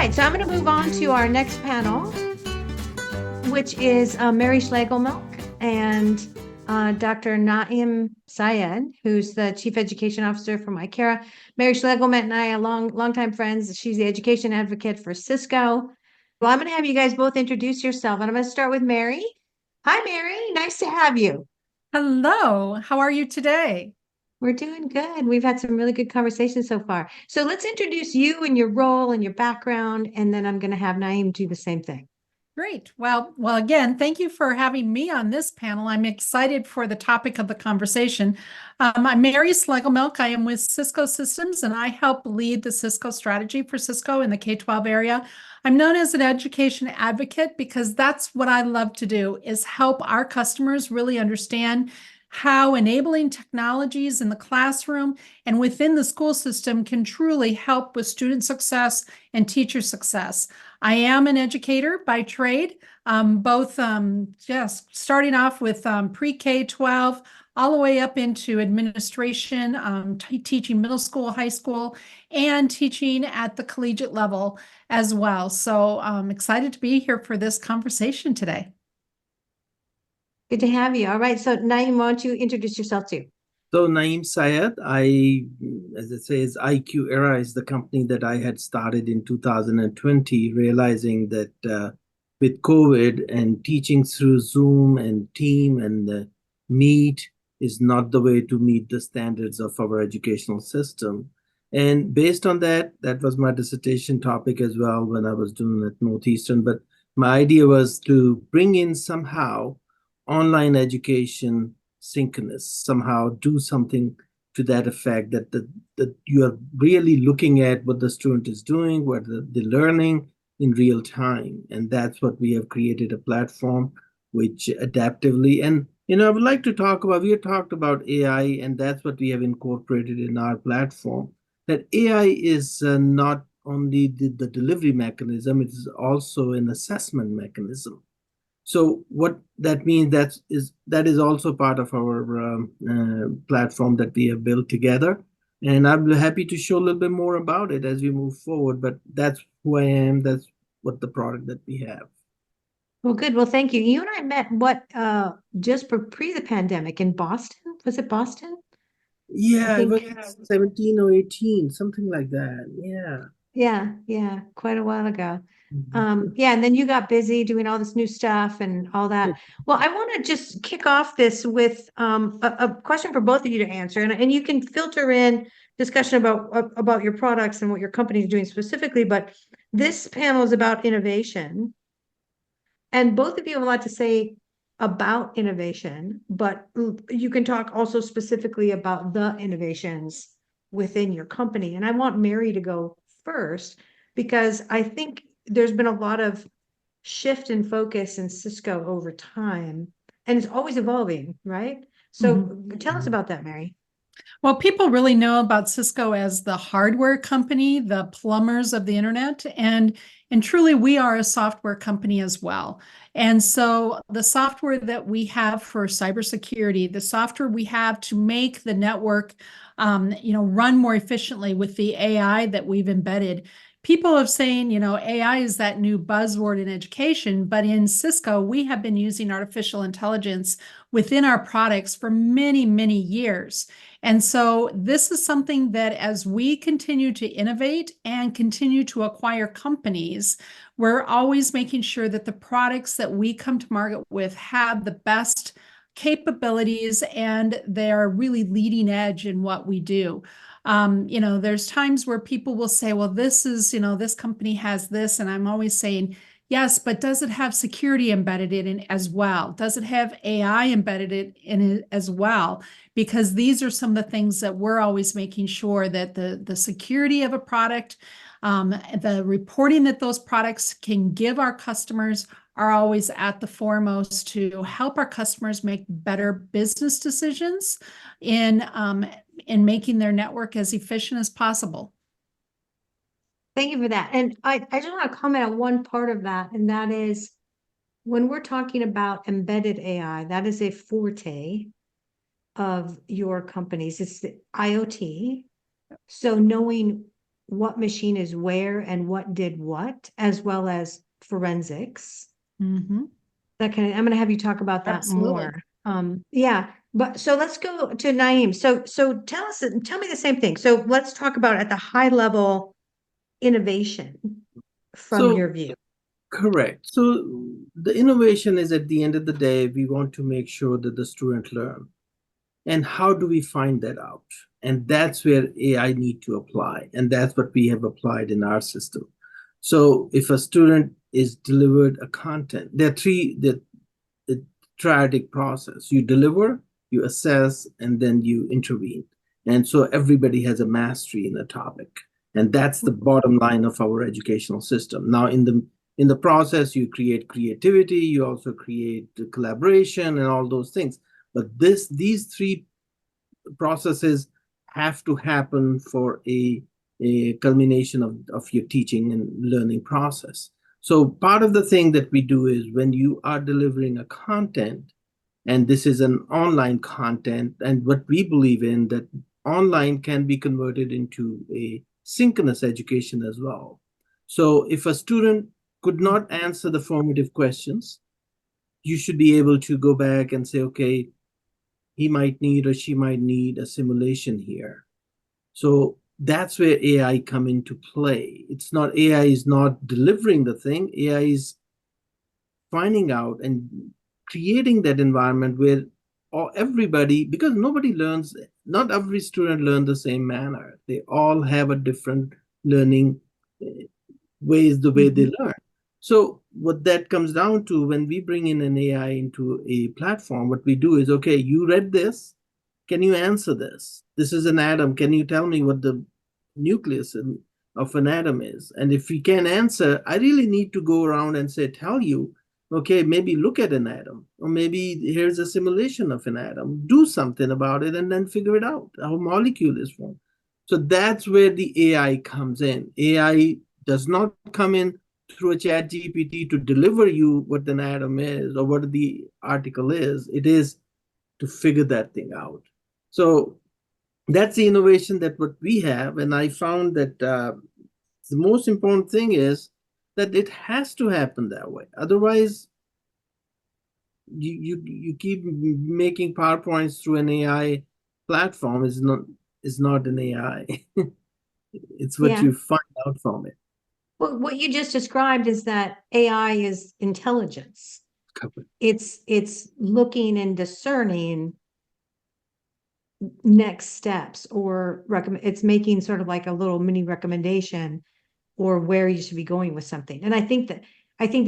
right, so I'm going to move on to our next panel, which is Mary Schlegelmilch and Dr. Naim Syed, who's the Chief Education Officer from iQera. Mary Schlegelmilch and I are longtime friends. She's the education advocate for Cisco. Well, I'm going to have you guys both introduce yourself, and I'm going to start with Mary. Hi, Mary. Nice to have you. Hello, how are you today? We're doing good. We've had some really good conversations so far. So let's introduce you and your role and your background, and then I'm going to have Naim do the same thing. Great. Well, again, thank you for having me on this panel. I'm excited for the topic of the conversation. I'm Mary Schlegelmilch. I am with Cisco Systems, and I help lead the Cisco strategy for Cisco in the K-12 area. I'm known as an education advocate because that's what I love to do, is help our customers really understand how enabling technologies in the classroom and within the school system can truly help with student success and teacher success. I am an educator by trade, both starting off with pre-K 12 all the way up into administration, teaching middle school, high school, and teaching at the collegiate level as well. So I'm excited to be here for this conversation today. Good to have you. All right. So Naim, why don't you introduce yourself too? So Naim Syed, as it says, iQera is the company that I had started in 2020, realizing that with COVID and teaching through Zoom and Team and Meet is not the way to meet the standards of our educational system. And based on that, that was my dissertation topic as well when I was doing at Northeastern. But my idea was to bring in somehow online education synchronous, somehow do something to that effect that you are really looking at what the student is doing, what the learning in real time. And that's what we have created a platform which adaptively, and I would like to talk about, we have talked about AI, and that's what we have incorporated in our platform, that AI is not only the delivery mechanism, it is also an assessment mechanism. So what that means, that is also part of our platform that we have built together. And I'm happy to show a little bit more about it as we move forward. But that's who I am. That's what the product that we have. Well, good. Well, thank you. You and I met just for pre the pandemic in Boston. Was it Boston? I Yeah, it think. was 17 or 18, something like that. Yeah. Yeah, quite a while ago. Mhm. Yeah, and then you got busy doing all this new stuff and all that. Well, I want to just kick off this with a question for both of you to answer, and you can filter in discussion about your products and what your company is doing specifically. But this panel is about innovation, and both of you have a lot to say about innovation, but you can talk also specifically about the innovations within your company. And I want Mary to go first because I think there's been a lot of shift in focus in Cisco over time, and it's always evolving, right? So tell us about that, Mary. Well, people really know about Cisco as the hardware company, the plumbers of the internet, and truly we are a software company as well. And so the software that we have for cybersecurity, the software we have to make the network, run more efficiently with the AI that we've embedded. People are saying, AI is that new buzzword in education, but in Cisco, we have been using artificial intelligence within our products for many, many years. And so this is something that as we continue to innovate and continue to acquire companies, we're always making sure that the products that we come to market with have the best capabilities and they're really leading edge in what we do. There's times where people will say, well, this company has this. And I'm always saying, yes, but does it have security embedded in it as well? Does it have AI embedded in it as well? Because these are some of the things that we're always making sure that the security of a product, the reporting that those products can give our customers are always at the foremost to help our customers make better business decisions in making their network as efficient as possible. Thank you for that. And I just want to comment on one part of that, and that is when we're talking about embedded AI, that is a forte of your companies. It's the IoT. So knowing what machine is where and what did what, as well as forensics. Mhm. That kind of, I'm going to have you talk about that Absolutely. more. Yeah, but so let's go to Naim. So tell me the same thing. So let's talk about at the high level innovation from So your view. correct. So the innovation is at the end of the day, we want to make sure that the student learn. And how do we find that out? And that's where AI need to apply. And that's what we have applied in our system. So if a student is delivered a content, there are the triadic process. You deliver, you assess, and then you intervene. And so everybody has a mastery in a topic. And that's the bottom line of our educational system. Now, in the process, you create creativity, you also create collaboration and all those things. But these three processes have to happen for a culmination of your teaching and learning process. So part of the thing that we do is when you are delivering a content, and this is an online content, and what we believe in that online can be converted into a synchronous education as well. So if a student could not answer the formative questions, you should be able to go back and say, okay, he might need or she might need a simulation here. So that's where AI come into play. It's not AI is not delivering the thing. AI is finding out and creating that environment where everybody, because nobody learns, not every student learns the same manner. They all have a different learning ways, the way they learn. So what that comes down to when we bring in an AI into a platform, what we do is, okay, you read this. Can you answer this? This is an atom. Can you tell me what the nucleus of an atom is? And if we can answer, I really need to go around and say, tell you, okay, maybe look at an atom, or maybe here's a simulation of an atom. Do something about it and then figure it out, how a molecule is formed. So that's where the AI comes in. AI does not come in through a chat GPT to deliver you what an atom is or what the article is. It is to figure that thing out. So that's the innovation that what we have. And I found that the most important thing is that it has to happen that way. Otherwise, you keep making PowerPoints through an AI platform is not an AI. It's what Yeah. you find out from it. Well, what you just described is that AI is intelligence. It's looking and discerning next steps or recommend. It's making sort of like a little mini recommendation or where you should be going with something. And I think that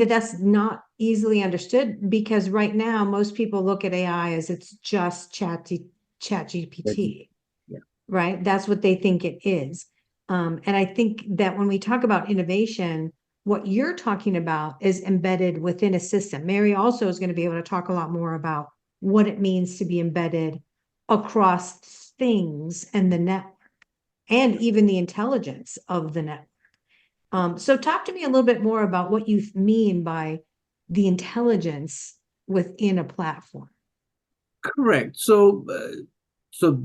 that's not easily understood because right now most people look at AI as it's just chat GPT, Yeah. right? That's what they think it is. And I think that when we talk about innovation, what you're talking about is embedded within a system. Mary also is going to be able to talk a lot more about what it means to be embedded across things and the network and even the intelligence of the network. So talk to me a little bit more about what you mean by the intelligence within a platform. Correct. So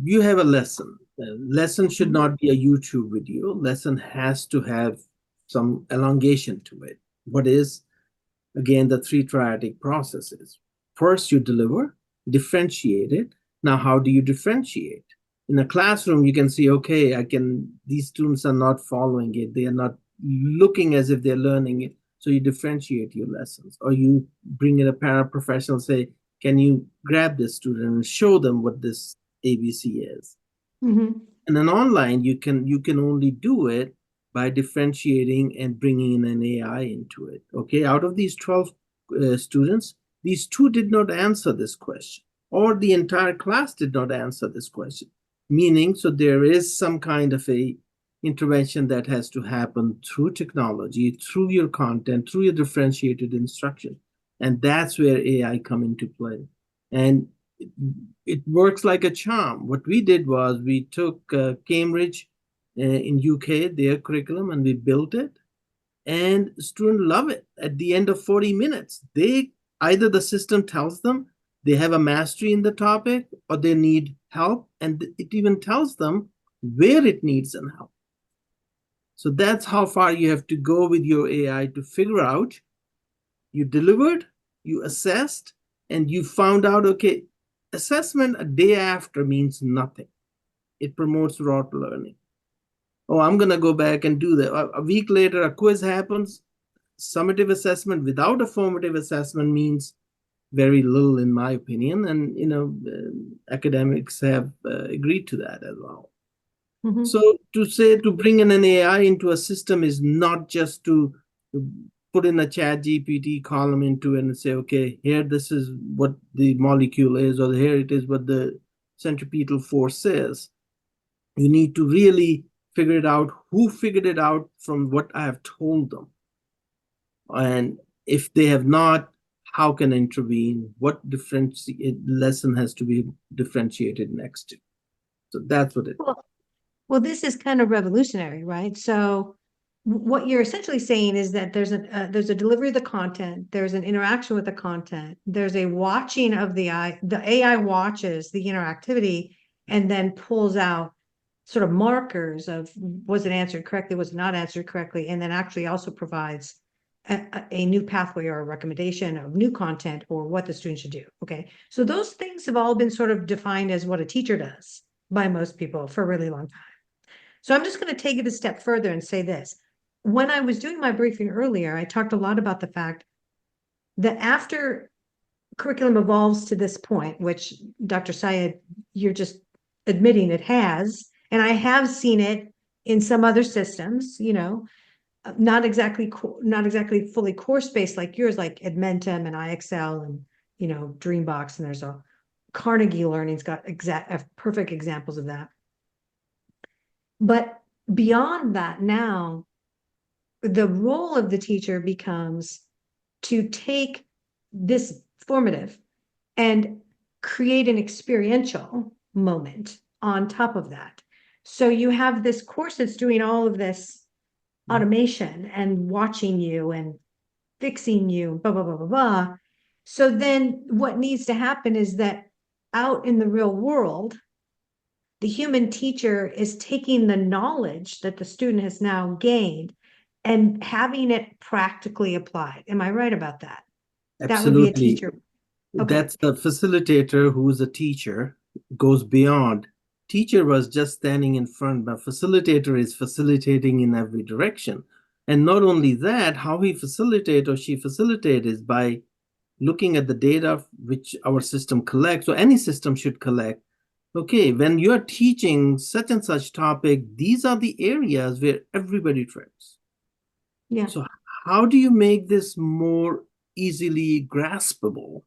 you have a lesson. Lesson should not be a YouTube video. Lesson has to have some elongation to it. What is, again, the three triadic processes? First, you deliver, differentiate it. Now, how do you differentiate? In a classroom, you can see, okay, these students are not following it. They are not looking as if they're learning it. So you differentiate your lessons, or you bring in a paraprofessional, say, can you grab this student and show them what this ABC is? Mm-hmm. And then online, you can only do it by differentiating and bringing in an AI into it. Okay, out of these 12 students, these two did not answer this question, or the entire class did not answer this question. Meaning, so there is some kind of a intervention that has to happen through technology, through your content, through your differentiated instruction. And that's where AI come into play. And it works like a charm. What we did was we took Cambridge in UK, their curriculum, and we built it. And students love it. At the end of 40 minutes, they either the system tells them they have a mastery in the topic or they need help, and it even tells them where it needs some help. So that's how far you have to go with your AI to figure out you delivered, you assessed, and you found out, okay, assessment a day after means nothing. It promotes rote learning. Oh, I'm going to go back and do that. A week later, a quiz happens. Summative assessment without a formative assessment means very little, in my opinion. And, academics have agreed to that as well. Mhm. So to bring in an AI into a system is not just to put in a chat GPT column into it and say, okay, here, this is what the molecule is, or here it is what the centripetal force is. You need to really figure it out. Who figured it out from what I have told them? And if they have not, how can I intervene? What lesson has to be differentiated next to? So that's what it is. Well, this is kind of revolutionary, right? So what you're essentially saying is that there's a delivery of the content, there's an interaction with the content, there's a watching of the AI watches the interactivity and then pulls out sort of markers of was it answered correctly, was it not answered correctly, and then actually also provides a new pathway or a recommendation of new content or what the student should do. Okay, so those things have all been sort of defined as what a teacher does by most people for a really long time. So I'm just going to take it a step further and say this. When I was doing my briefing earlier, I talked a lot about the fact that after curriculum evolves to this point, which Dr. Syed, you're just admitting it has, and I have seen it in some other systems, not exactly fully course-based like yours, like Edmentum and IXL and, Dreambox, and there's a Carnegie Learning's got perfect examples of that. But beyond that, now the role of the teacher becomes to take this formative and create an experiential moment on top of that. So you have this course that's doing all of this automation and watching you and fixing you, blah, blah, blah, blah, blah. So then what needs to happen is that out in the real world, the human teacher is taking the knowledge that the student has now gained and having it practically applied. Am I right about that? That would be a Absolutely. teacher. Okay. That's the facilitator who is a teacher, goes beyond. Teacher was just standing in front, but facilitator is facilitating in every direction. And not only that, how he facilitate or she facilitate is by looking at the data which our system collects, or any system should collect. Okay, when you're teaching such and such topic, these are the areas where everybody trips. Yeah. So how do you make this more easily graspable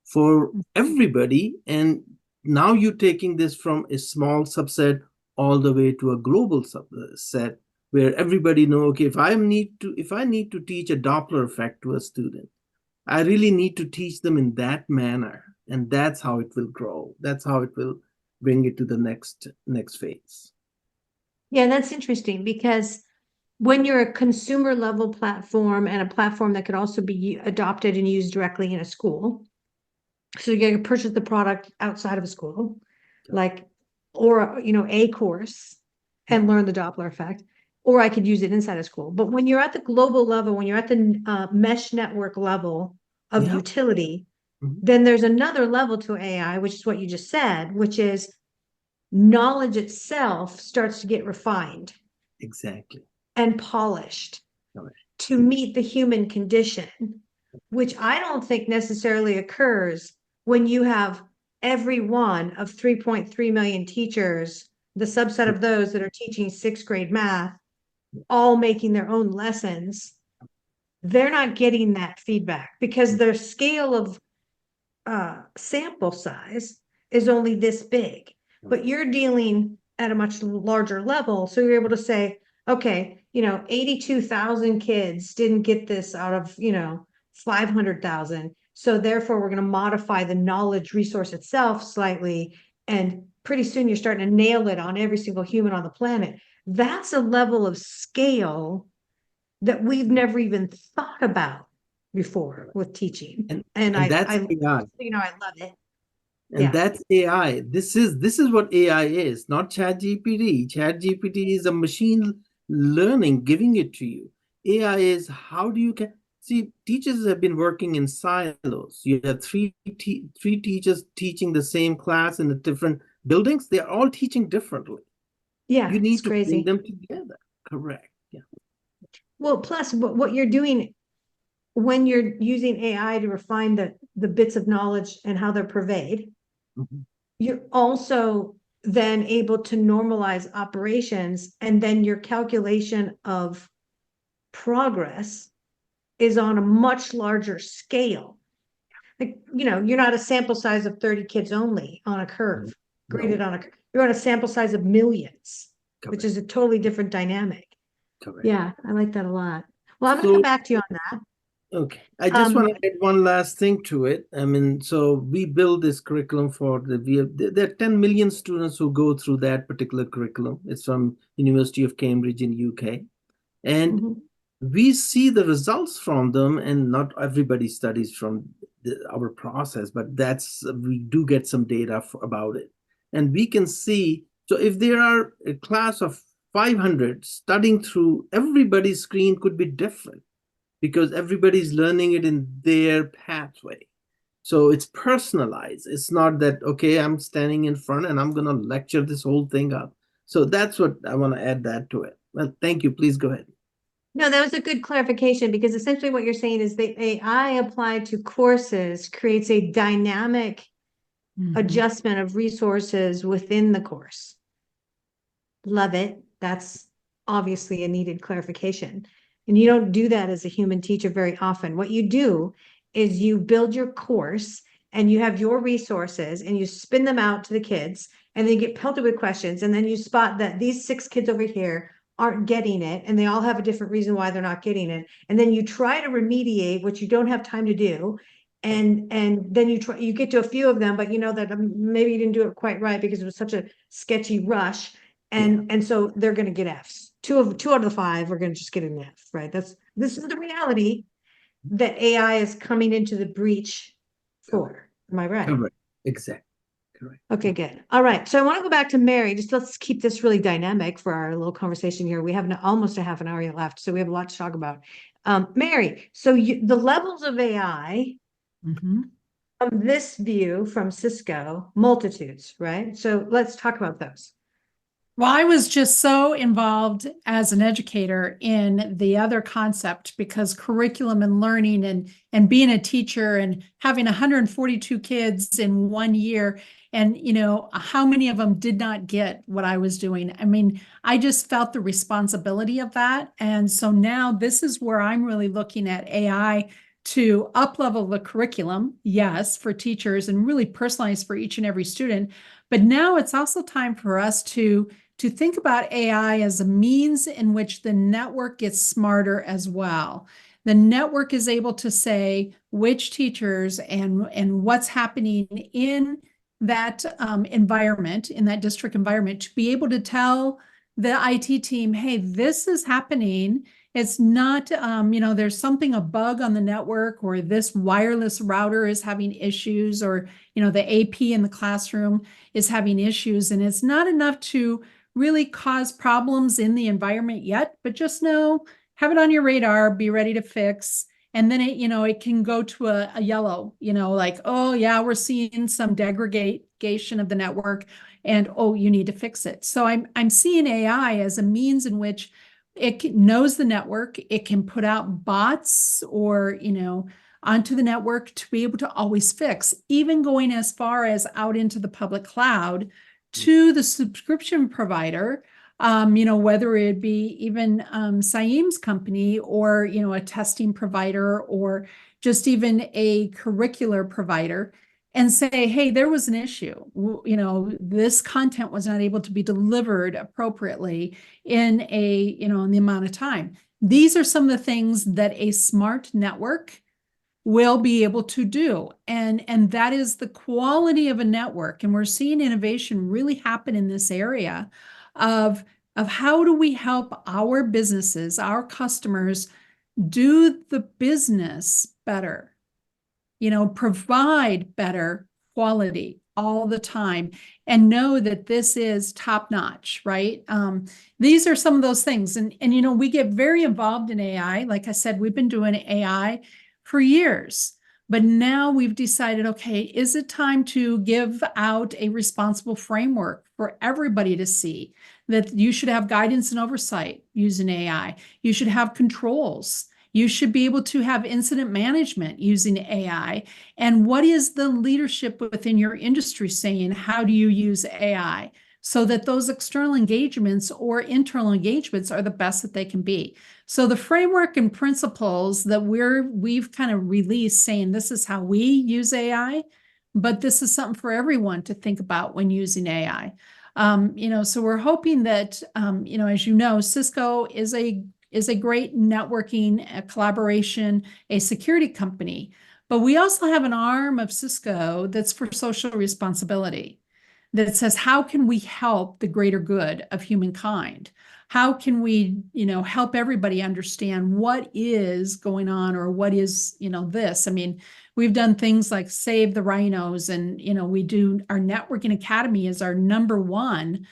for everybody? And now you're taking this from a small subset all the way to a global subset where everybody know, okay, if I need to teach a Doppler effect to a student, I really need to teach them in that manner. And that's how it will grow. That's how it will bring it to the next phase. Yeah, that's interesting because when you're a consumer level platform and a platform that could also be adopted and used directly in a school, so you can purchase the product outside of a school, like, or, a course and learn the Doppler effect, or I could use it inside a school. But when you're at the global level, when you're at the mesh network level of Yeah. utility, Mhm. then there's another level to AI, which is what you just said, which is knowledge itself starts to get refined Exactly. and polished Correct. to meet the human condition, which I don't think necessarily occurs when you have every one of 3.3 million teachers, the subset of those that are teaching sixth grade math, all making their own lessons. They're not getting that feedback because their scale of sample size is only this big, but you're dealing at a much larger level. So you're able to say, okay, 82,000 kids didn't get this out of, 500,000. So therefore we're going to modify the knowledge resource itself slightly. And pretty soon you're starting to nail it on every single human on the planet. That's a level of scale that we've never even thought about before with teaching. And that's I AI. I love it. And Yeah. that's AI. This is what AI is, not ChatGPT. ChatGPT is a machine learning, giving it to you. AI is how do you get, see, teachers have been working in silos. You have three teachers teaching the same class in the different buildings. They're all teaching differently. Yeah, You it's need to bring crazy. them together. Correct. Yeah. Well, plus what you're doing when you're using AI to refine the bits of knowledge and how they're purveyed, Mhm. you're also then able to normalize operations, and then your calculation of progress is on a much larger scale. Like, you're not a sample size of 30 kids only on a curve, graded No, on a, you're on a sample size of millions, which correct. is a totally different dynamic. Correct. Yeah, I like that a lot. Well, I'm gonna come So, back to you on that. okay, I just want Um, to add one last thing to it. I mean, so we build this curriculum for there are 10 million students who go through that particular curriculum. It's from University of Cambridge in UK. And mhm. we see the results from them, and not everybody studies from our process, but we do get some data about it. And we can see, so if there are a class of 500 studying through, everybody's screen could be different because everybody's learning it in their pathway. So it's personalized. It's not that, okay, I'm standing in front and I'm going to lecture this whole thing up. So that's what I want to add that to it. Well, thank you. Please go ahead. No, that was a good clarification, because essentially what you're saying is the AI applied to courses creates a dynamic Mhm. adjustment of resources within the course. Love it. That's obviously a needed clarification. And you don't do that as a human teacher very often. What you do is you build your course and you have your resources and you spin them out to the kids, and they get pelted with questions. And then you spot that these 6 kids over here aren't getting it, and they all have a different reason why they're not getting it. And then you try to remediate, which you don't have time to do. And then you get to a few of them, but you know that maybe you didn't do it quite right because it was such a sketchy rush. And so they're going to get Fs. Two out of the 5 are going to just get an F, right? This is the reality that AI is coming into the breach for. Am I right? Correct. Exactly. Correct. Okay, good. All right. So I want to go back to Mary. Just let's keep this really dynamic for our little conversation here. We have almost a half an hour left, so we have a lot to talk about. Mary, so the levels of AI Mhm. from this view from Cisco, multitudes, right? So let's talk about those. Well, I was just so involved as an educator in the other concept, because curriculum and learning and being a teacher and having 142 kids in 1 year, and how many of them did not get what I was doing. I mean, I just felt the responsibility of that. And so now this is where I'm really looking at AI to up-level the curriculum, yes, for teachers, and really personalize for each and every student. But now it's also time for us to think about AI as a means in which the network gets smarter as well. The network is able to say which teachers and what's happening in that environment, in that district environment, to be able to tell the IT team, hey, this is happening. It's not, there's something, a bug on the network, or this wireless router is having issues, or, the AP in the classroom is having issues. And it's not enough to really cause problems in the environment yet, but just have it on your radar, be ready to fix. And then it can go to a yellow, like, oh yeah, we're seeing some degradation of the network, and oh, you need to fix it. So I'm seeing AI as a means in which it knows the network, it can put out bots or, onto the network to be able to always fix, even going as far as out into the public cloud to the subscription provider, whether it be even Saim's company, or, a testing provider, or just even a curricular provider, and say, hey, there was an issue. This content was not able to be delivered appropriately in the amount of time. These are some of the things that a smart network will be able to do. And that is the quality of a network. And we're seeing innovation really happen in this area of how do we help our businesses, our customers, do the business better, provide better quality, all the time and know that this is top notch, right? These are some of those things. And, we get very involved in AI. Like I said, we've been doing AI for years. But now we've decided, okay, is it time to give out a responsible framework for everybody to see that you should have guidance and oversight using AI? You should have controls. You should be able to have incident management using AI. And what is the leadership within your industry saying? How do you use AI? So that those external engagements or internal engagements are the best that they can be. So the framework and principles that we've kind of released saying this is how we use AI, but this is something for everyone to think about when using AI. So we're hoping that, as you know, Cisco is a great networking, a collaboration, a security company, but we also have an arm of Cisco that's for social responsibility, that says, how can we help the greater good of humankind? How can we, help everybody understand what is going on or what is, this? I mean, we've done things like Save the Rhinos, and, we do our networking academy is our number one,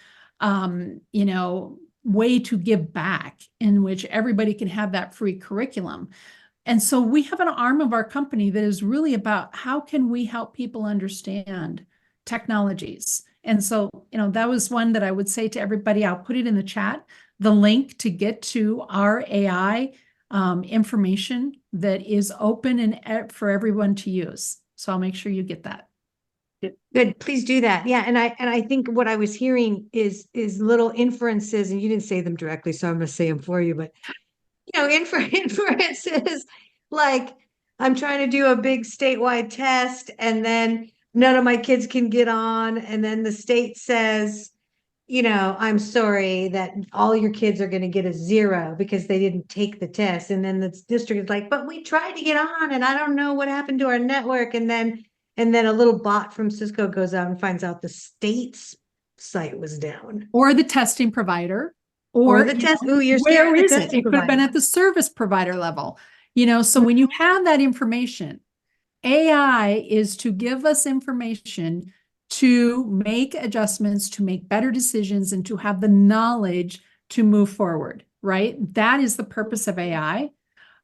way to give back, in which everybody can have that free curriculum. And so we have an arm of our company that is really about how can we help people understand technologies. And so, that was one that I would say to everybody. I'll put it in the chat, the link to get to our AI information that is open and for everyone to use. So I'll make sure you get that. Good. Please do that. Yeah. And I think what I was hearing is little inferences, and you didn't say them directly, so I'm going to say them for you, but inferences like I'm trying to do a big statewide test and then none of my kids can get on. And then the state says, I'm sorry that all your kids are going to get a 0 because they didn't take the test. And then the district is like, but we tried to get on and I don't know what happened to our network. And then a little bot from Cisco goes out and finds out the state's site was down. Or the testing provider. Or the test. Ooh, you're where scaring is the it? testing It could have been provider. at the service provider level. So when you have that information, AI is to give us information to make adjustments, to make better decisions, and to have the knowledge to move forward, right? That is the purpose of AI.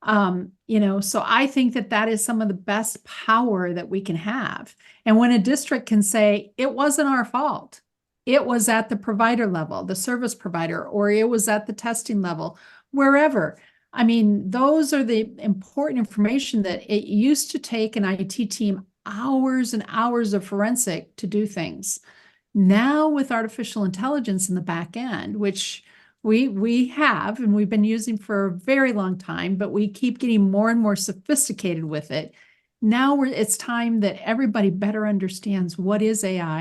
So I think that is some of the best power that we can have. And when a district can say, it wasn't our fault, it was at the provider level, the service provider, or it was at the testing level, wherever. I mean, those are the important information that it used to take an IT team hours and hours of forensic to do things. Now with artificial intelligence in the back end, which we have and we've been using for a very long time, but we keep getting more and more sophisticated with it. Now it's time that everybody better understands what is AI.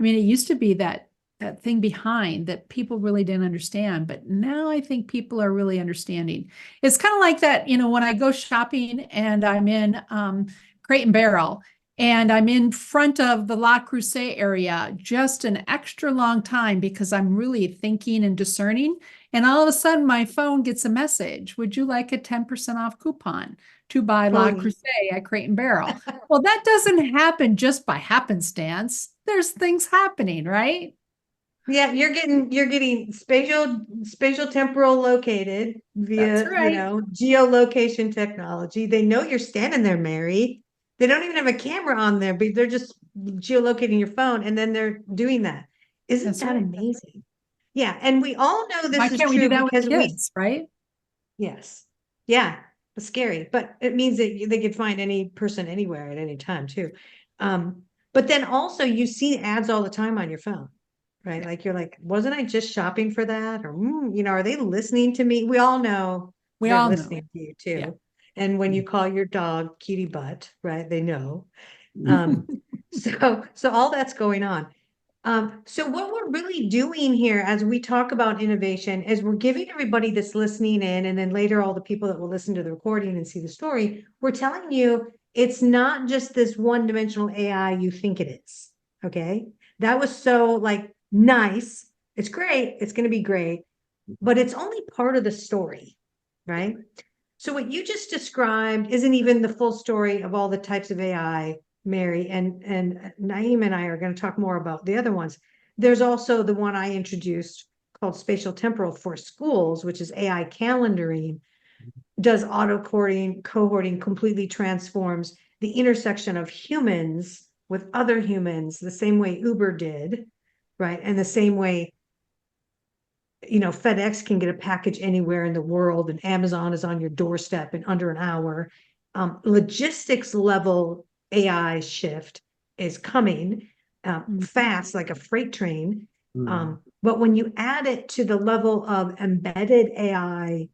I mean, it used to be that thing behind that people really didn't understand, but now I think people are really understanding. It's kind of like that, when I go shopping and I'm in Crate and Barrel and I'm in front of the La Crusade area just an extra long time because I'm really thinking and discerning. And all of a sudden my phone gets a message. Would you like a 10% off coupon to buy La Crusade at Crate and Barrel? Well, that doesn't happen just by happenstance. There's things happening, right? Yeah, you're getting spatial temporal located via, geolocation technology. They know you're standing there, Mary. They don't even have a camera on there, but they're just geolocating your phone, and then they're doing that. Isn't that amazing? Yeah, and we all know this is true because kids, right? Yes. Yeah, it's scary, but it means that they could find any person anywhere at any time too. But then also you see ads all the time on your phone, right? Yeah. Like you're like, wasn't I just shopping for that? Or, are they listening to me? We all know they're listening to you too. Yeah. And when you call your dog cutie butt, right? They know. So all that's going on. So what we're really doing here as we talk about innovation is we're giving everybody that's listening in, and then later all the people that will listen to the recording and see the story, we're telling you it's not just this one-dimensional AI you think it is. Okay. That was so nice. It's great. It's going to be great, but it's only part of the story, right? So what you just described isn't even the full story of all the types of AI Mary, and Naim and I are going to talk more about the other ones. There's also the one I introduced called Spatial Temporal for Schools, which is AI calendaring, does auto cohorting, completely transforms the intersection of humans with other humans, the same way Uber did, right? And the same way, FedEx can get a package anywhere in the world, and Amazon is on your doorstep in under an hour. Logistics level AI shift is coming fast, like a freight train. But when you add it to the level of embedded AI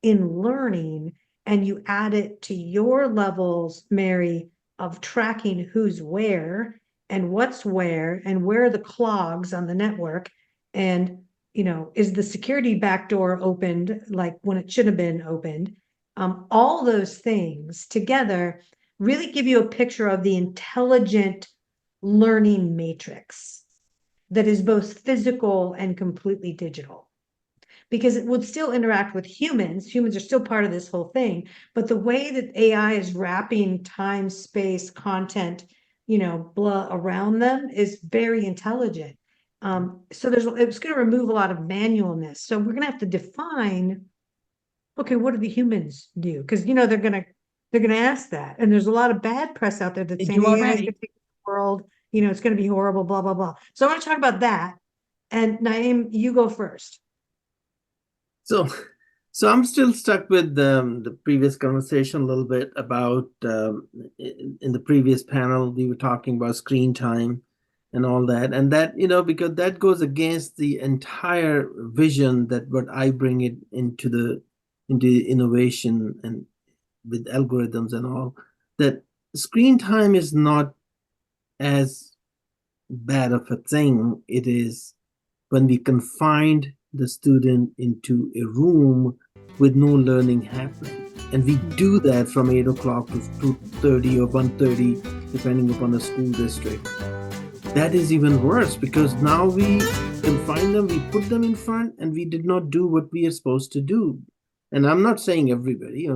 in learning, and you add it to your levels, Mary, of tracking who's where and what's where and where are the clogs on the network, and is the security backdoor opened like when it should have been opened? All those things together really give you a picture of the intelligent learning matrix that is both physical and completely digital, because it would still interact with humans. Humans are still part of this whole thing, but the way that AI is wrapping time, space, content, blah around them is very intelligent. So it's going to remove a lot of manualness. So we're going to have to define, okay, what do the humans do? Because they're going to ask that, and there's a lot of bad press out there that's saying AI is going to take the world. It's going to be horrible, blah blah blah. So I want to talk about that. And Naim, you go first. So I'm still stuck with the previous conversation a little bit about in the previous panel, we were talking about screen time and all that. And that, because that goes against the entire vision that what I bring it into innovation and with algorithms and all, that screen time is not as bad of a thing. It is when we confined the student into a room with no learning happening. And we do that from 8 o'clock to 2:30 or 1:30, depending upon the school district. That is even worse, because now we confine them, we put them in front, and we did not do what we are supposed to do. And I'm not saying everybody,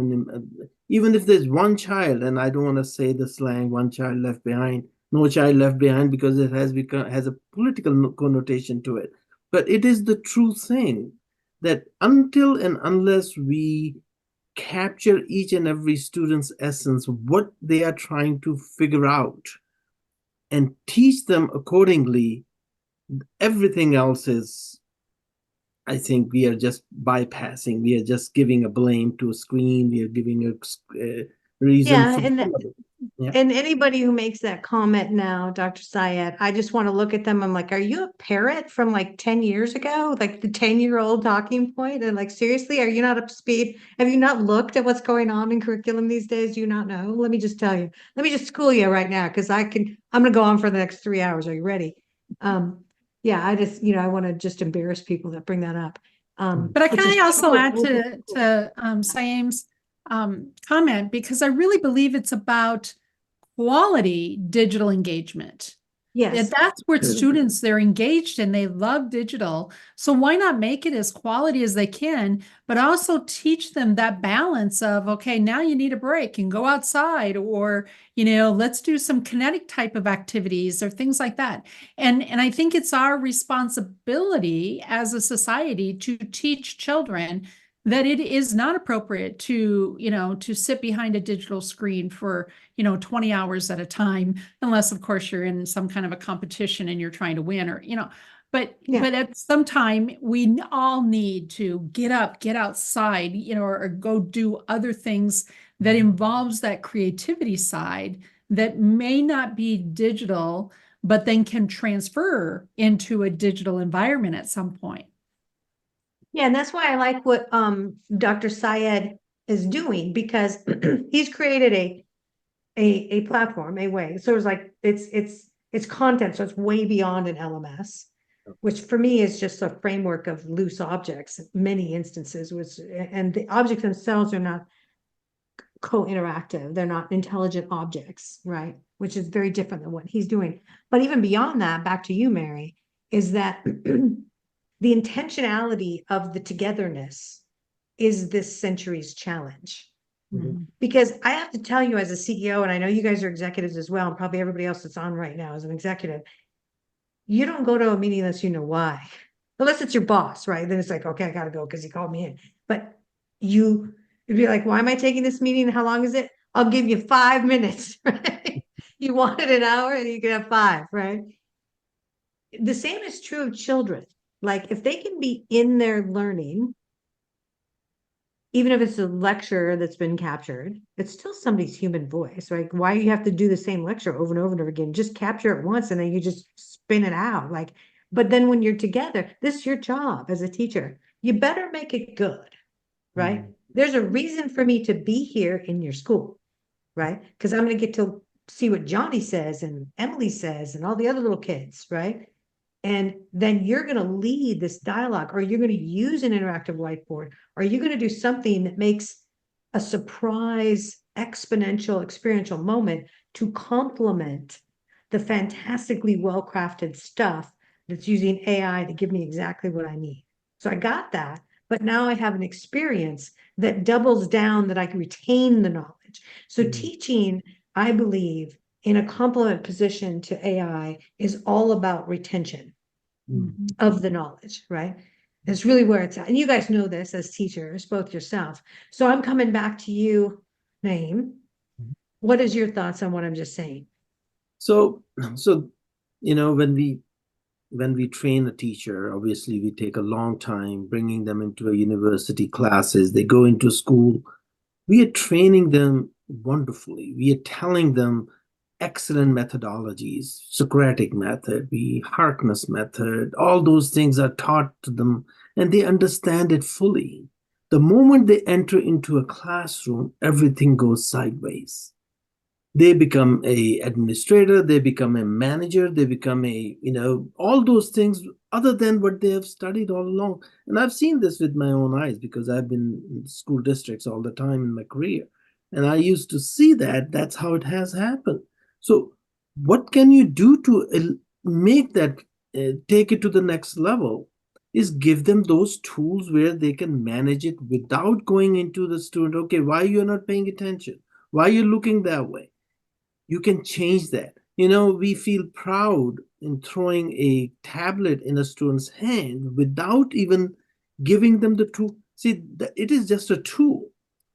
even if there's one child, and I don't want to say the slang, one child left behind, no child left behind, because it has a political connotation to it. But it is the true thing that until and unless we capture each and every student's essence, what they are trying to figure out, and teach them accordingly, everything else is, I think we are just bypassing. We are just giving a blame to a screen. We are giving a reason. And anybody who makes that comment now, Dr. Syed, I just want to look at them. I'm like, are you a parrot from like 10 years ago? Like the 10-year-old talking point? And like, seriously, are you not up to speed? Have you not looked at what's going on in curriculum these days? Do you not know? Let me just tell you. Let me just school you right now, because I'm going to go on for the next 3 hours. Are you ready? Yeah, I just, I want to just embarrass people that bring that up. But can I also add to Saim's comment, because I really believe it's about quality digital engagement. Yes. That's where students, they're engaged and they love digital. So why not make it as quality as they can, but also teach them that balance of, okay, now you need a break and go outside, or, let's do some kinetic type of activities or things like that. And I think it's our responsibility as a society to teach children that it is not appropriate to, to sit behind a digital screen for, 20 hours at a time, unless of course you're in some kind of a competition and you're trying to win, or, but at some time we all need to get up, get outside, or go do other things that involves that creativity side that may not be digital, but then can transfer into a digital environment at some point. Yeah, and that's why I like what Dr. Syed is doing, because he's created a platform, a way. So it's like it's content, so it's way beyond an LMS, which for me is just a framework of loose objects, many instances, and the objects themselves are not co-interactive. They're not intelligent objects, right? Which is very different than what he's doing. But even beyond that, back to you, Mary, is that the intentionality of the togetherness is this century's challenge. Mhm. Because I have to tell you as a CEO, and I know you guys are executives as well, and probably everybody else that's on right now is an executive, you don't go to a meeting unless you know why. Unless it's your boss, right? Then it's like, okay, I gotta go because he called me in. But you'd be like, why am I taking this meeting? How long is it? I'll give you 5 minutes, right? You wanted an hour and you can have 5, right? The same is true of children. Like if they can be in their learning, even if it's a lecture that's been captured, it's still somebody's human voice, right? Why do you have to do the same lecture over and over and over again? Just capture it once and then you just spin it out. Like, but then when you're together, this is your job as a teacher. You better make it good, right? There's a reason for me to be here in your school, right? Because I'm going to get to see what Johnny says and Emily says and all the other little kids, right? And then you're going to lead this dialogue, or you're going to use an interactive whiteboard, or you're going to do something that makes a surprise, exponential, experiential moment to complement the fantastically well-crafted stuff that's using AI to give me exactly what I need. So I got that, but now I have an experience that doubles down that I can retain the knowledge. So teaching, I believe, in a complement position to AI is all about retention of the knowledge, right? It's really where it's at. And you guys know this as teachers, both yourself. So I'm coming back to you, Naim. What is your thoughts on what I'm just saying? So, so when we train a teacher, obviously we take a long time bringing them into a university classes. They go into school. We are training them wonderfully. We are telling them excellent methodologies, Socratic method, the Harkness method, all those things are taught to them and they understand it fully. The moment they enter into a classroom, everything goes sideways. They become a administrator, they become a manager, they become all those things other than what they have studied all along. And I've seen this with my own eyes because I've been in school districts all the time in my career, and I used to see that that's how it has happened. So what can you do to make that take it to the next level is give them those tools where they can manage it without going into the student, okay, why you're not paying attention, why you're looking that way. You can change that. We feel proud in throwing a tablet in a student's hand without even giving them the tool. See, it is just a tool.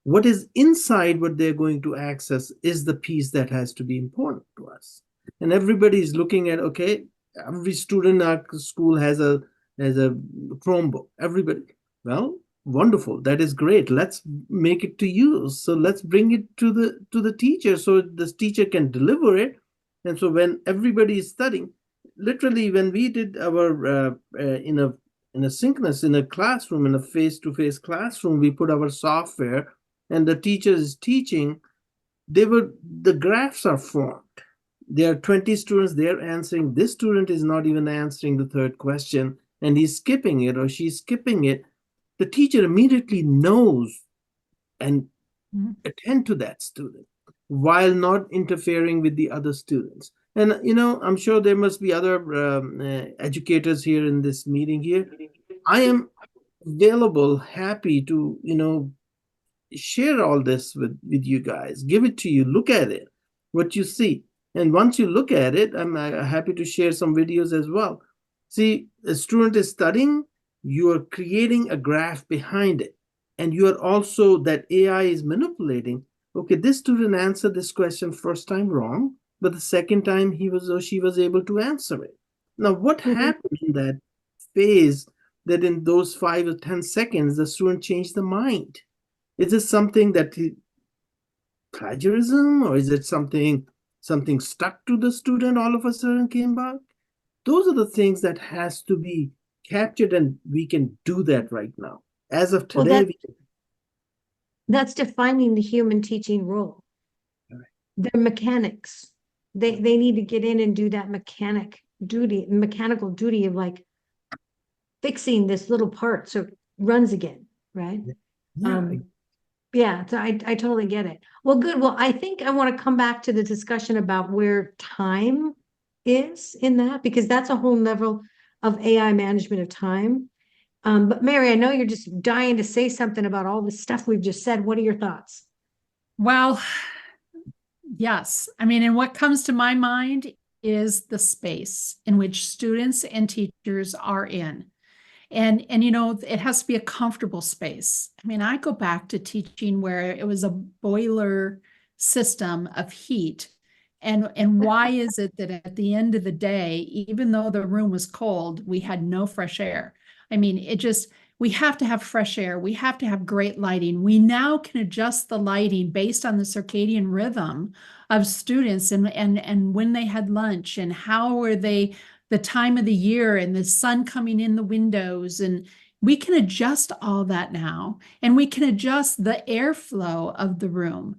What is inside what they're going to access is the piece that has to be important to us. And everybody is looking at, okay, every student at school has a Chromebook. Everybody. Well, wonderful, that is great, let's make it to use, so let's bring it to the teacher so this teacher can deliver it. And so when everybody is studying, literally when we did our in a synchronous, in a classroom, in a face-to-face classroom, we put our software and the teacher is teaching, the graphs are formed. There are 20 students, they're answering, this student is not even answering the third question and he's skipping it or she's skipping it. The teacher immediately knows and attend to that student while not interfering with the other students. And I'm sure there must be other educators here in this meeting here. I am available, happy to share all this with you guys, give it to you, look at it, what you see. And once you look at it, I'm happy to share some videos as well. See, a student is studying, you are creating a graph behind it. And you are also, that AI is manipulating. Okay, this student answered this question first time wrong, but the second time he was or she was able to answer it. Now, what happened in that phase that in those 5 or 10 seconds, the student changed the mind? Is it something that plagiarism, or is it something stuck to the student all of a sudden came back? Those are the things that has to be captured, and we can do that right now. As of Well, today, that's defining the human teaching role. They're mechanics. They need to get in and do that mechanical duty of like fixing this little part so it runs again, right? yeah. Yeah, so I totally get it. Well, good. Well, I think I want to come back to the discussion about where time is in that, because that's a whole level of AI management of time. But Mary, I know you're just dying to say something about all the stuff we've just said. What are your thoughts? Well, yes. I mean, and what comes to my mind is the space in which students and teachers are in. And you know, it has to be a comfortable space. I mean, I go back to teaching where it was a boiler system of heat. And why is it that at the end of the day, even though the room was cold, we had no fresh air? I mean, we have to have fresh air. We have to have great lighting. We now can adjust the lighting based on the circadian rhythm of students and when they had lunch and how were they, the time of the year and the sun coming in the windows. And we can adjust all that now, and we can adjust the airflow of the room.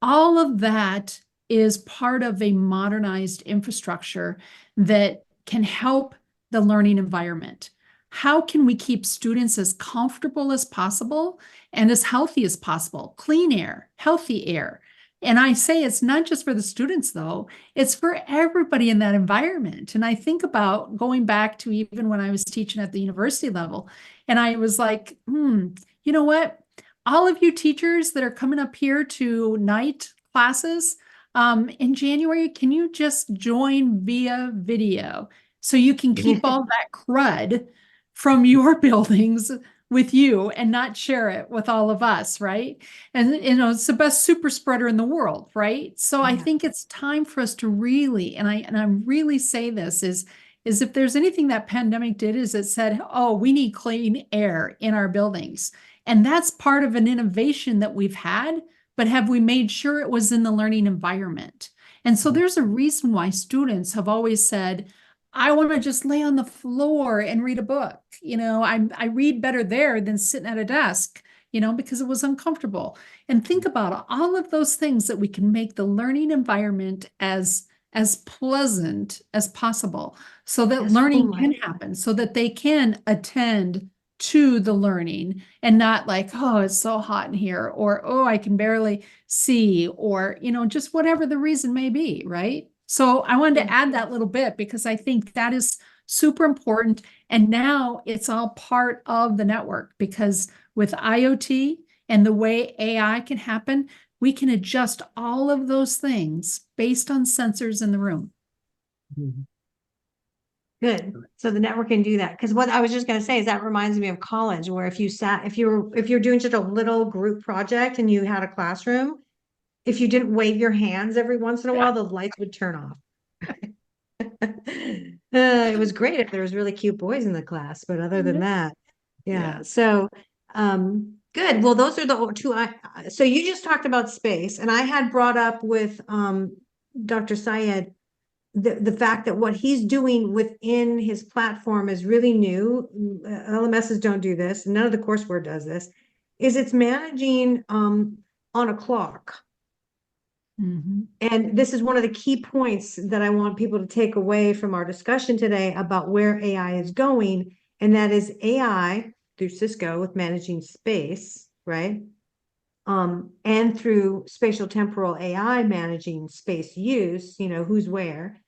All of that is part of a modernized infrastructure that can help the learning environment. How can we keep students as comfortable as possible and as healthy as possible? Clean air, healthy air. And I say it's not just for the students, though, it's for everybody in that environment. And I think about going back to even when I was teaching at the university level, and I was like, you know what? All of you teachers that are coming up here to night classes in January, can you just join via video so you can keep all that crud from your buildings with you and not share it with all of us, right? And you know, it's the best super spreader in the world, right? So I think it's time for us to really, and I really say this is if there's anything that pandemic did is it said, oh, we need clean air in our buildings. And that's part of an innovation that we've had, but have we made sure it was in the learning environment? And so there's a reason why students have always said, I want to just lay on the floor and read a book. You know, I read better there than sitting at a desk, you know, because it was uncomfortable. And think about all of those things that we can make the learning environment as pleasant as possible so that learning can happen, so that they can attend to the learning and not like, oh, it's so hot in here, or, oh, I can barely see, or, you know, just whatever the reason may be, right? So I wanted to add that little bit because I think that is super important. And now it's all part of the network because with IoT and the way AI can happen, we can adjust all of those things based on sensors in the room. Good. So the network can do that. Because what I was just going to say is that reminds me of college, where if you're doing just a little group project and you had a classroom, if you didn't wave your hands every once in a while, the lights would turn off. It was great if there was really cute boys in the class, but other than that, yeah. So, good. Well, those are the two. So you just talked about space, and I had brought up with Dr. Syed the fact that what he's doing within his platform is really new. LMSs don't do this. None of the courseware does this. Is it's managing on a clock. And this is one of the key points that I want people to take away from our discussion today about where AI is going. And that is AI through Cisco with managing space, right? And through spatial temporal AI managing space use, you know, who's where.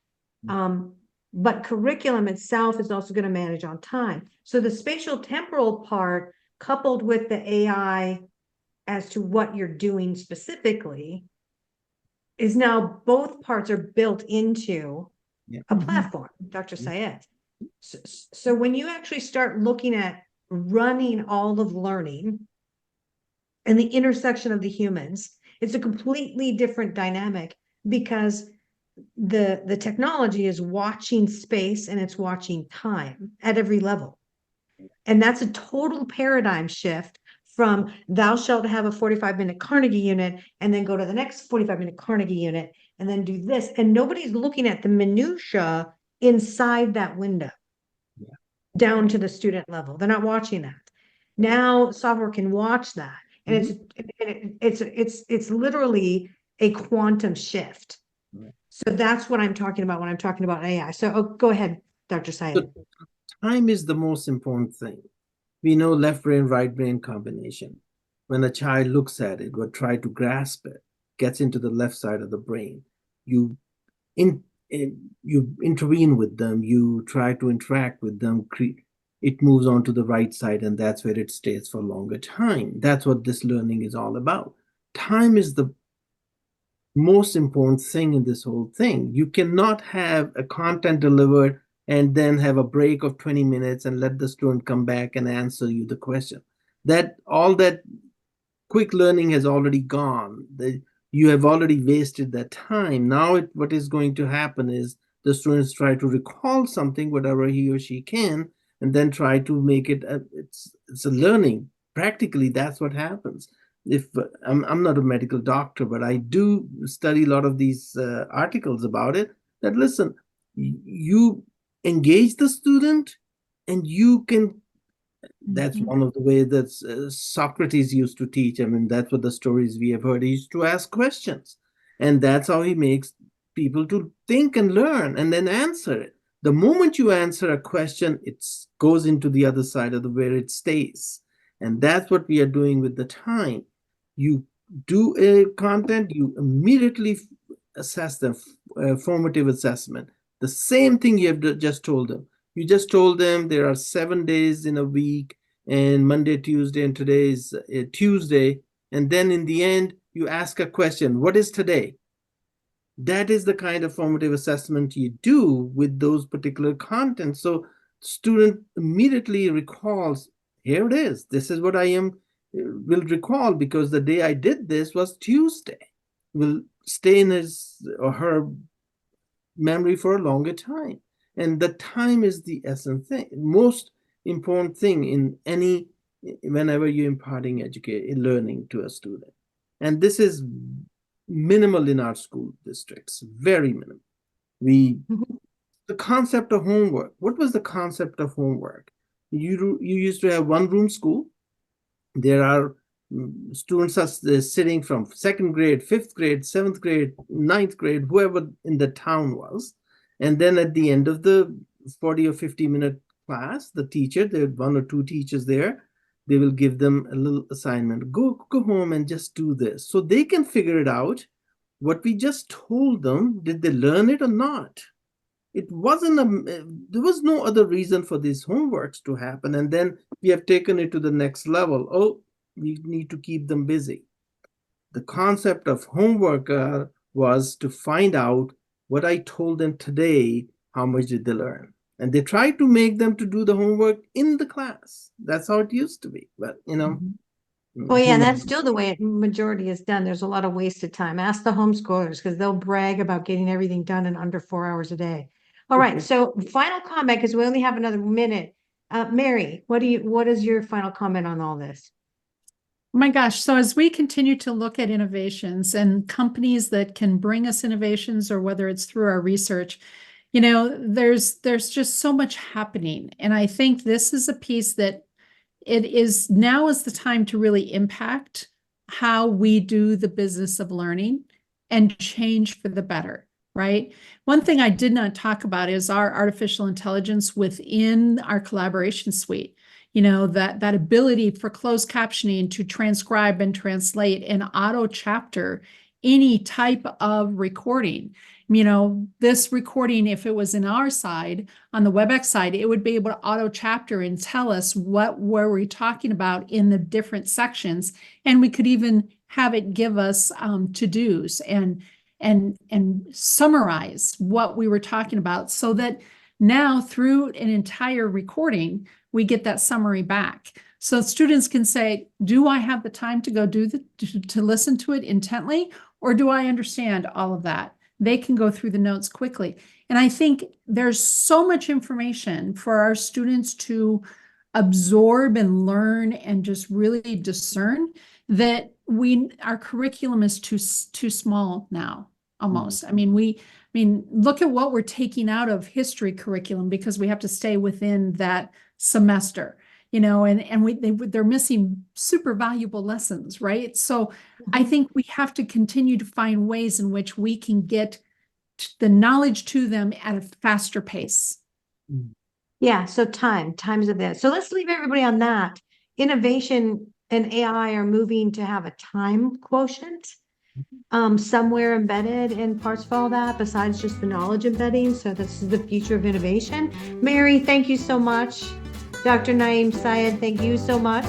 But curriculum itself is also going to manage on time. So the spatial temporal part coupled with the AI as to what you're doing specifically is now both parts are built into a platform, Dr. Syed. So when you actually start looking at running all of learning and the intersection of the humans, it's a completely different dynamic because the technology is watching space and it's watching time at every level. And that's a total paradigm shift from thou shalt have a 45-minute Carnegie unit and then go to the next 45-minute Carnegie unit and then do this. And nobody's looking at the minutia inside that window down to the student level. They're not watching that. Now software can watch that. And it's literally a quantum shift. So that's what I'm talking about when I'm talking about AI. So go ahead, Dr. Syed. Time is the most important thing. We know left brain, right brain combination. When a child looks at it or try to grasp it, gets into the left side of the brain, you intervene with them, you try to interact with them, it moves on to the right side, and that's where it stays for a longer time. That's what this learning is all about. Time is the most important thing in this whole thing. You cannot have a content delivered and then have a break of 20 minutes and let the student come back and answer you the question. That all that quick learning has already gone. You have already wasted that time. Now what is going to happen is the students try to recall something, whatever he or she can, and then try to make it, it's a learning. Practically, that's what happens. If I'm not a medical doctor, but I do study a lot of these articles about it, that listen, you engage the student and you can, that's one of the ways that Socrates used to teach. I mean, that's what the stories we have heard. He used to ask questions. And that's how he makes people to think and learn and then answer it. The moment you answer a question, it goes into the other side of the where it stays. And that's what we are doing with the time. You do a content, you immediately assess them, formative assessment. The same thing you have just told them. You just told them there are 7 days in a week, and Monday, Tuesday, and today is Tuesday. And then in the end, you ask a question, what is today? That is the kind of formative assessment you do with those particular contents. So student immediately recalls, here it is. This is what I will recall because the day I did this was Tuesday. Will stay in his or her memory for a longer time. And the time is the essence thing, most important thing in any, whenever you're imparting learning to a student. And this is minimal in our school districts, very minimal. The concept of homework. What was the concept of homework? You used to have one room school. There are students are sitting from 2nd grade, 5th grade, 7th grade, 9th grade, whoever in the town was. And then at the end of the 40 or 50-minute class, the teacher, there are 1 or 2 teachers there, they will give them a little assignment. Go home and just do this. So they can figure it out. What we just told them, did they learn it or not? It wasn't, there was no other reason for these homeworks to happen. And then we have taken it to the next level. Oh, we need to keep them busy. The concept of homework was to find out what I told them today, how much did they learn? And they tried to make them to do the homework in the class. That's how it used to be. But, you know. Well, yeah, and that's still the way majority is done. There's a lot of wasted time. Ask the homeschoolers because they'll brag about getting everything done in under 4 hours a day. All right. So final comment, because we only have another minute. Mary, what is your final comment on all this? Oh my gosh. So as we continue to look at innovations and companies that can bring us innovations, or whether it's through our research, you know, there's just so much happening. And I think this is a piece that now is the time to really impact how we do the business of learning and change for the better, right? One thing I did not talk about is our artificial intelligence within our collaboration suite. You know, that ability for closed captioning to transcribe and translate and auto chapter any type of recording. You know, this recording, if it was in our side, on the WebEx side, it would be able to auto chapter and tell us what were we talking about in the different sections. And we could even have it give us to-dos and summarize what we were talking about, so that now through an entire recording, we get that summary back. So students can say, do I have the time to go to listen to it intently, or do I understand all of that? They can go through the notes quickly. And I think there's so much information for our students to absorb and learn and just really discern that our curriculum is too small now, almost. I mean, look at what we're taking out of history curriculum because we have to stay within that semester, you know, and they're missing super valuable lessons, right? So I think we have to continue to find ways in which we can get the knowledge to them at a faster pace. Yeah, so times of this. So let's leave everybody on that. Innovation and AI are moving to have a time quotient somewhere embedded in parts of all that besides just the knowledge embedding. So this is the future of innovation. Mary, thank you so much. Dr. Naim, Syed, thank you so much.